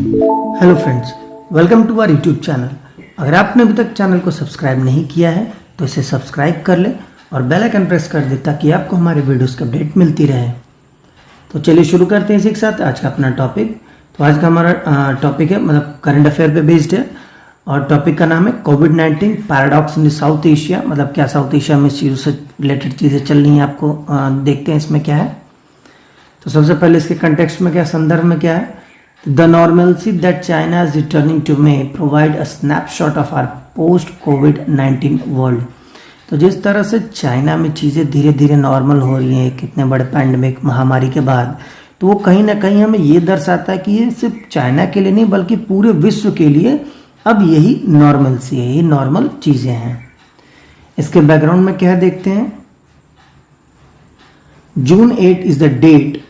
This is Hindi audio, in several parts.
Hello friends, welcome to our YouTube channel. अगर आपने अभी तक चैनल को सब्सक्राइब नहीं किया है तो इसे सब्सक्राइब कर ले और बेल आइकन प्रेस कर दे ताकि आपको हमारे वीडियोस की अपडेट मिलती रहे। तो चलिए शुरू करते हैं इसी के साथ आज का अपना टॉपिक। तो आज का हमारा टॉपिक है मतलब करंट अफेयर पे बेस्ड है और टॉपिक का नाम है कोविड-19 पैराडॉक्स इन साउथ एशिया। मतलब क्या साउथ एशिया में इस चीज़ों से रिलेटेड चीज़ें चल रही हैं, आपको देखते हैं इसमें क्या है। तो सबसे पहले इसके कंटेक्स्ट में क्या, संदर्भ में क्या है। The normalcy that China is returning to may provide a snapshot of our post-COVID-19 world। तो जिस तरह से चाइना में चीज़ें धीरे धीरे नॉर्मल हो रही हैं कितने बड़े पैंडमिक महामारी के बाद, तो वो कहीं ना कहीं हमें ये दर्शाता है कि ये सिर्फ चाइना के लिए नहीं बल्कि पूरे विश्व के लिए अब यही नॉर्मलसी है, यही नॉर्मल चीज़ें हैं। इसके बैकग्राउंड में क्या देखते हैं। June 8 is the date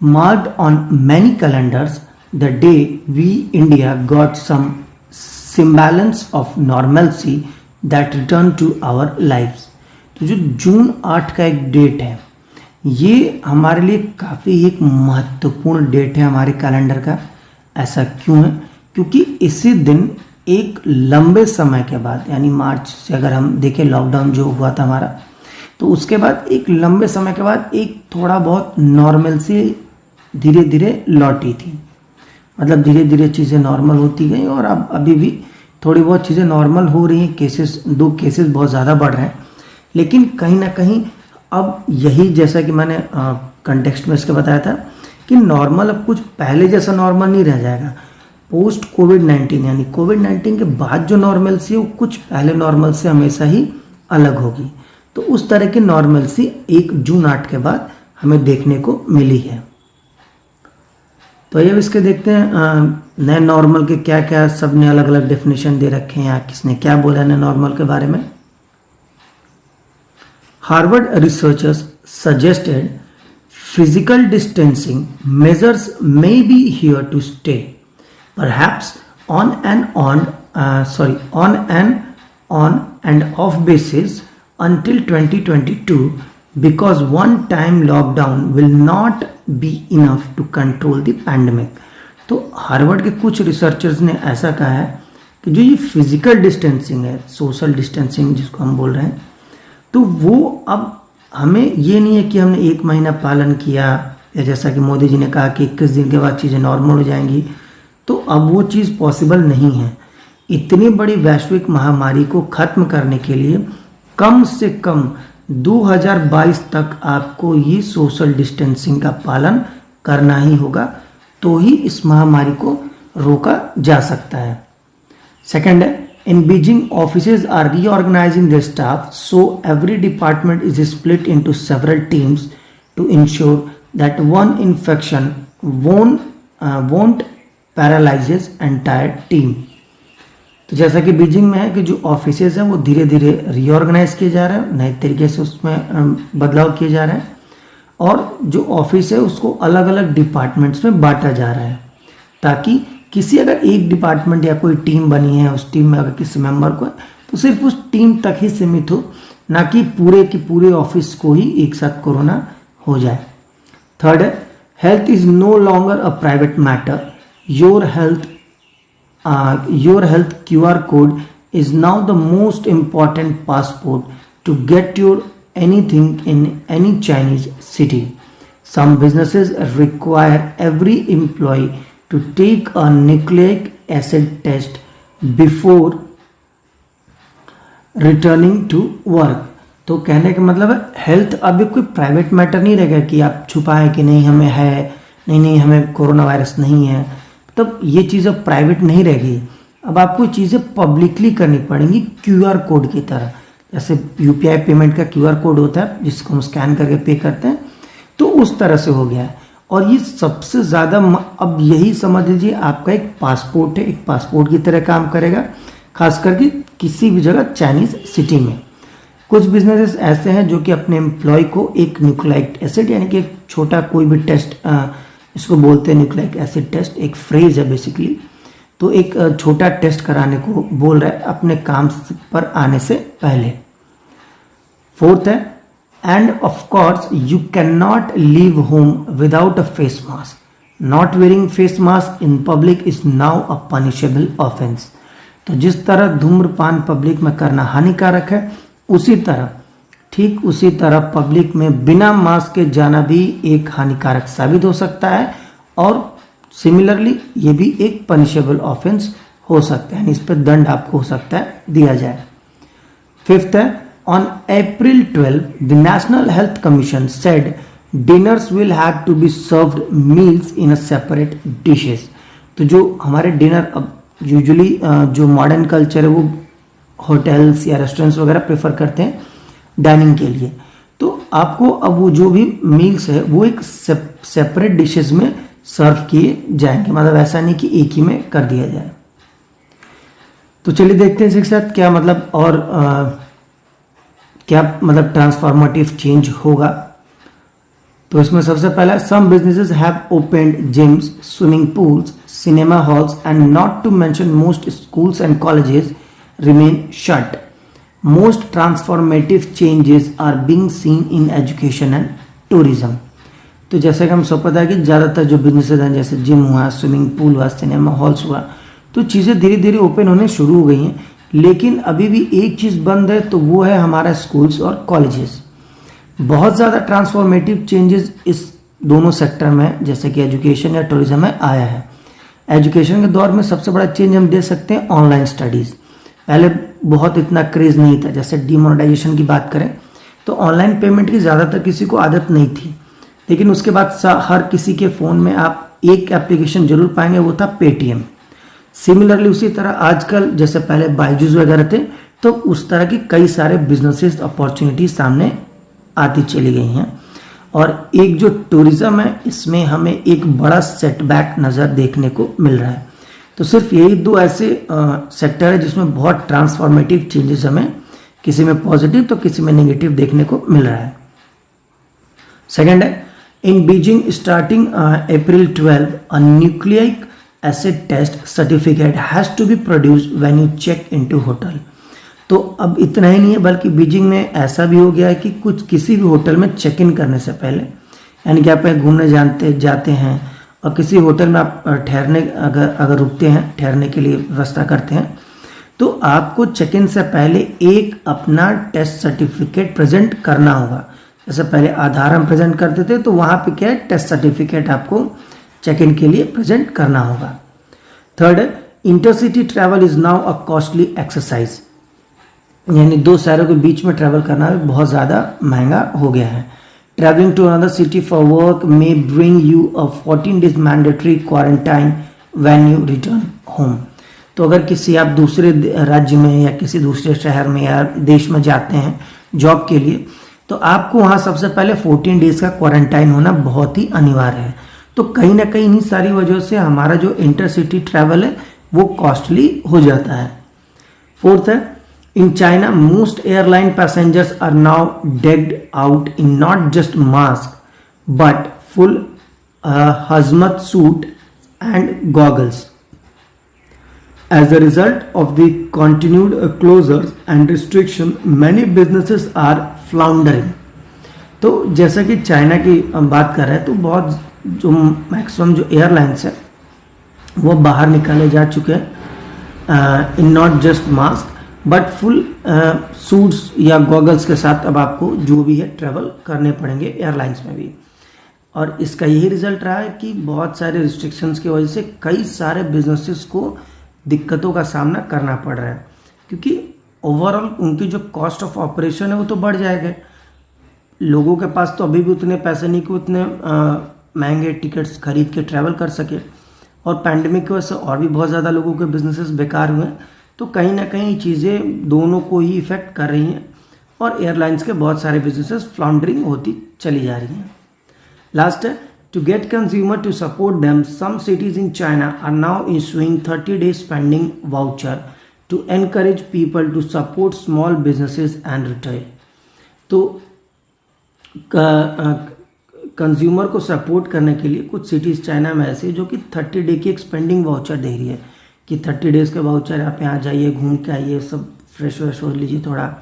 marked on many calendars the day we India got some semblance of normalcy that returned to our lives। तो जो जून 8 का एक डेट है ये हमारे लिए काफ़ी एक महत्वपूर्ण डेट है हमारे कैलेंडर का। ऐसा क्यों है? क्योंकि इसी दिन एक लंबे समय के बाद, यानी मार्च से अगर हम देखें लॉकडाउन जो हुआ था हमारा, तो उसके बाद एक लंबे समय के बाद एक थोड़ा बहुत नॉर्मलसी धीरे धीरे लौटी थी। मतलब धीरे धीरे चीज़ें नॉर्मल होती गई और अब अभी भी थोड़ी बहुत चीज़ें नॉर्मल हो रही हैं। दो केसेस बहुत ज़्यादा बढ़ रहे हैं, लेकिन कहीं ना कहीं अब यही, जैसा कि मैंने कंटेक्स्ट में इसके बताया था कि नॉर्मल अब कुछ पहले जैसा नॉर्मल नहीं रह जाएगा। पोस्ट कोविड-19 यानी कोविड-19 के बाद जो नॉर्मलसी है वो कुछ पहले नॉर्मल से हमेशा ही अलग होगी। तो उस तरह की नॉर्मलसी 1 जून 8 के बाद हमें देखने को मिली है। तो ये इसके देखते हैं नए नॉर्मल के क्या क्या, सब ने अलग अलग डेफिनेशन दे रखे हैं या किसने क्या बोला नए नॉर्मल के बारे में। Harvard researchers suggested physical distancing measures may be here to stay, perhaps on and off basis until 2022 because one-time lockdown will not be enough to control the pandemic। तो हार्वर्ड के कुछ रिसर्चर्स ने ऐसा कहा है कि जो ये फिजिकल डिस्टेंसिंग है, सोशल डिस्टेंसिंग जिसको हम बोल रहे हैं, तो वो अब हमें ये नहीं है कि हमने 1 महीना पालन किया या जैसा कि मोदी जी ने कहा कि 21 दिन के बाद चीज़ें नॉर्मल हो जाएंगी, तो अब वो चीज़ पॉसिबल नहीं है। इतनी बड़ी वैश्विक महामारी को ख़त्म करने के लिए कम से कम 2022 तक आपको ये सोशल डिस्टेंसिंग का पालन करना ही होगा, तो ही इस महामारी को रोका जा सकता है। सेकंड है, in Beijing offices are reorganising their staff so every department is split into several teams to ensure that one infection won't paralyses entire team. तो जैसा कि बीजिंग में है कि जो ऑफिसेज हैं वो धीरे धीरे रीऑर्गेनाइज किए जा रहे हैं, नए तरीके से उसमें बदलाव किए जा रहे हैं और जो ऑफिस है उसको अलग अलग डिपार्टमेंट्स में बांटा जा रहा है, ताकि किसी अगर एक डिपार्टमेंट या कोई टीम बनी है, उस टीम में अगर किसी मेंबर को है तो सिर्फ उस टीम तक ही सीमित हो, ना कि पूरे की पूरे ऑफिस को ही एक साथ कोरोना हो जाए। थर्ड है, health is no longer a private matter, your health QR code is now the most important passport to get your anything in any Chinese city। Some businesses require every employee to take a nucleic acid test before returning to work। तो कहने का मतलब है हेल्थ अभी कोई प्राइवेट मैटर नहीं रहेगा कि आप छुपाएं कि नहीं हमें है, नहीं हमें कोरोना वायरस नहीं है, तब ये चीज़ अब प्राइवेट नहीं रहेगी। अब आपको चीज़ें पब्लिकली करनी पड़ेंगी QR कोड की तरह। जैसे UPI पेमेंट का QR कोड होता है जिसको हम स्कैन करके पे करते हैं, तो उस तरह से हो गया है। और ये सबसे ज़्यादा अब यही समझ लीजिए आपका एक पासपोर्ट है, एक पासपोर्ट की तरह काम करेगा, खास करके किसी भी जगह चाइनीज सिटी में। कुछ बिजनेसेस ऐसे हैं जो कि अपने एम्प्लॉय को एक न्यूक्लिक एसिड यानी कि एक छोटा कोई भी टेस्ट, इसको बोलते हैं न्यूक्लिक एसिड टेस्ट, एक फ्रेज है बेसिकली, तो एक छोटा टेस्ट कराने को बोल रहा है अपने काम पर आने से पहले। फोर्थ है, end of course you can not leave home without a face mask. Not wearing face mask in public is now a punishable offence. तो जिस तरह धूम्रपान पब्लिक में करना हानिकारक है, ठीक उसी तरह पब्लिक में बिना मास्क के जाना भी एक हानिकारक साबित हो सकता है, और सिमिलरली ये भी एक पनिशेबल ऑफेंस हो सकता है, इस पर दंड आपको हो सकता है दिया जाए। फिफ्थ है, on April 12, the National Health Commission said dinners will have to be served meals in a separate dishes। तो जो हमारे डिनर अब यूजुअली जो मॉडर्न कल्चर है वो होटल्स या रेस्टोरेंट्स वगैरह प्रेफर करते हैं डाइनिंग के लिए, तो आपको अब वो जो भी मील्स है वो एक सेपरेट डिशेस में सर्व किए जाएंगे, मतलब ऐसा नहीं कि एक ही में कर दिया जाए। तो चलिए देखते हैं इसके साथ क्या मतलब और क्या मतलब ट्रांसफॉर्मेटिव चेंज होगा। तो इसमें सबसे पहला, some businesses have opened gyms, swimming pools, cinema halls and not to mention most schools and colleges remain shut. Most transformative changes are being seen in education and tourism. तो जैसे कि हम सब पता है कि ज़्यादातर जो बिजनेसेस हैं जैसे जिम हुआ, स्विमिंग पूल हुआ, सिनेमा हॉल्स हुआ, तो चीज़ें धीरे धीरे ओपन होने शुरू हो गई हैं, लेकिन अभी भी एक चीज़ बंद है, तो वो है हमारा स्कूल्स और कॉलेजेस। बहुत ज़्यादा ट्रांसफॉर्मेटिव चेंजेस इस दोनों सेक्टर में जैसे कि एजुकेशन या टूरिज्म में आया है। एजुकेशन के दौर में सबसे बड़ा चेंज हम दे सकते हैं ऑनलाइन स्टडीज़। पहले बहुत इतना क्रेज़ नहीं था, जैसे डीमोनेटाइजेशन की बात करें तो ऑनलाइन पेमेंट की ज़्यादातर किसी को आदत नहीं थी, लेकिन उसके बाद हर किसी के फ़ोन में आप एक एप्लीकेशन जरूर पाएंगे, वो था पेटीएम। सिमिलरली उसी तरह आजकल जैसे पहले बायजूस वगैरह थे, तो उस तरह की कई सारे बिजनेसेस अपॉर्चुनिटी सामने आती चली गई हैं। और एक जो टूरिज्म है इसमें हमें एक बड़ा सेटबैक नज़र देखने को मिल रहा है। तो सिर्फ यही दो ऐसे सेक्टर है जिसमें बहुत ट्रांसफॉर्मेटिव चेंजेस हमें किसी में पॉजिटिव तो किसी में नेगेटिव देखने को मिल रहा है। सेकेंड है, in Beijing starting April 12 a nucleic acid test certificate has to be produced when you check into hotel. तो अब इतना ही नहीं है, बल्कि बीजिंग में ऐसा भी हो गया है कि किसी भी होटल में चेक इन करने से पहले, यानी कि आप घूमने जाते हैं और किसी होटल में आप ठहरने अगर रुकते हैं, ठहरने के लिए व्यवस्था करते हैं, तो आपको चेक इन से पहले एक अपना टेस्ट सर्टिफिकेट प्रेजेंट करना होगा। जैसे पहले आधार हम प्रेजेंट करते थे, तो वहाँ पे क्या है, टेस्ट सर्टिफिकेट आपको चेक इन के लिए प्रेजेंट करना होगा। Third, intercity travel is now a costly exercise, यानी दो शहरों के बीच में ट्रैवल करना भी बहुत ज़्यादा महंगा हो गया है। Travelling to another city for work may bring you a 14 days mandatory quarantine when you return home. तो अगर किसी आप दूसरे राज्य में या किसी दूसरे शहर में या देश में जाते हैं जॉब के लिए, तो आपको वहाँ सबसे पहले 14 डेज का क्वारंटाइन होना बहुत ही अनिवार्य है। तो कहीं ना कहीं इन्हीं सारी वजह से हमारा जो इंटरसिटी ट्रैवल है वो कॉस्टली हो जाता है। फोर्थ है, in China most airline passengers are now decked out in not just mask but full hazmat suit and goggles. As a result of the continued closures and restriction, many businesses are floundering। तो जैसा कि चाइना की बात कर रहे हैं, तो बहुत जो मैक्सिमम जो एयरलाइंस है वो बाहर निकाले जा चुके हैं इन not just mask but full suits या गॉगल्स के साथ अब आपको जो भी है ट्रैवल करने पड़ेंगे एयरलाइंस में भी। और इसका यही रिजल्ट रहा है कि बहुत सारे रिस्ट्रिक्शंस की वजह से कई सारे बिजनेसेस को दिक्कतों का सामना करना पड़ रहा है, क्योंकि ओवरऑल उनकी जो कॉस्ट ऑफ ऑपरेशन है वो तो बढ़ जाएगा। लोगों के पास तो अभी भी उतने पैसे नहीं कि उतने महंगे टिकट्स खरीद के ट्रैवल कर सके, और पैंडेमिक की वजह से और भी बहुत ज़्यादा लोगों के बिजनेसेस बेकार हुए हैं। तो कहीं ना कहीं चीज़ें दोनों को ही इफेक्ट कर रही हैं और एयरलाइंस के बहुत सारे बिजनेसेस फ्लाउंडरिंग होती चली जा रही हैं। लास्ट है, to get consumer to support them, some cities in China are now issuing 30-day spending voucher to encourage people to support small businesses and retail। तो कंज्यूमर को सपोर्ट करने के लिए कुछ सिटीज़ चाइना में ऐसी जो कि 30 डे की एक स्पेंडिंग वाउचर दे रही है कि 30 डेज़ के वाउचर आप यहाँ जाइए, घूम के आइए, सब फ्रेश व्रेश हो लीजिए थोड़ा,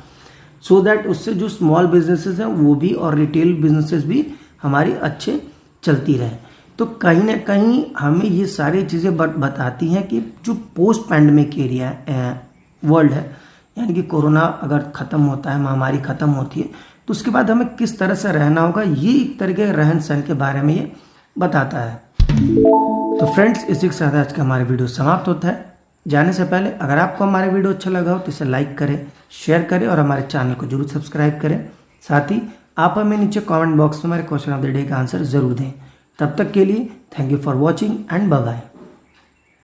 सो दैट उससे जो स्मॉल बिजनेसेस हैं वो भी और रिटेल बिजनेसेस भी हमारी अच्छे चलती रहे। तो कहीं ना कहीं हमें ये सारी चीज़ें बताती हैं कि जो पोस्ट पैंडमिक एरिया वर्ल्ड है, यानी कि कोरोना अगर ख़त्म होता है, महामारी ख़त्म होती है, तो उसके बाद हमें किस तरह से रहना होगा, ये एक तरीके के रहन सहन के बारे में ये बताता है। तो फ्रेंड्स, इसी के साथ आज का हमारा वीडियो समाप्त होता है। जाने से पहले अगर आपको हमारा वीडियो अच्छा लगा हो तो इसे लाइक करें, शेयर करें और हमारे चैनल को जरूर सब्सक्राइब करें। साथ ही आप हमें नीचे कमेंट बॉक्स में हमारे क्वेश्चन ऑफ द डे का आंसर जरूर दें। तब तक के लिए thank you for watching and bye bye.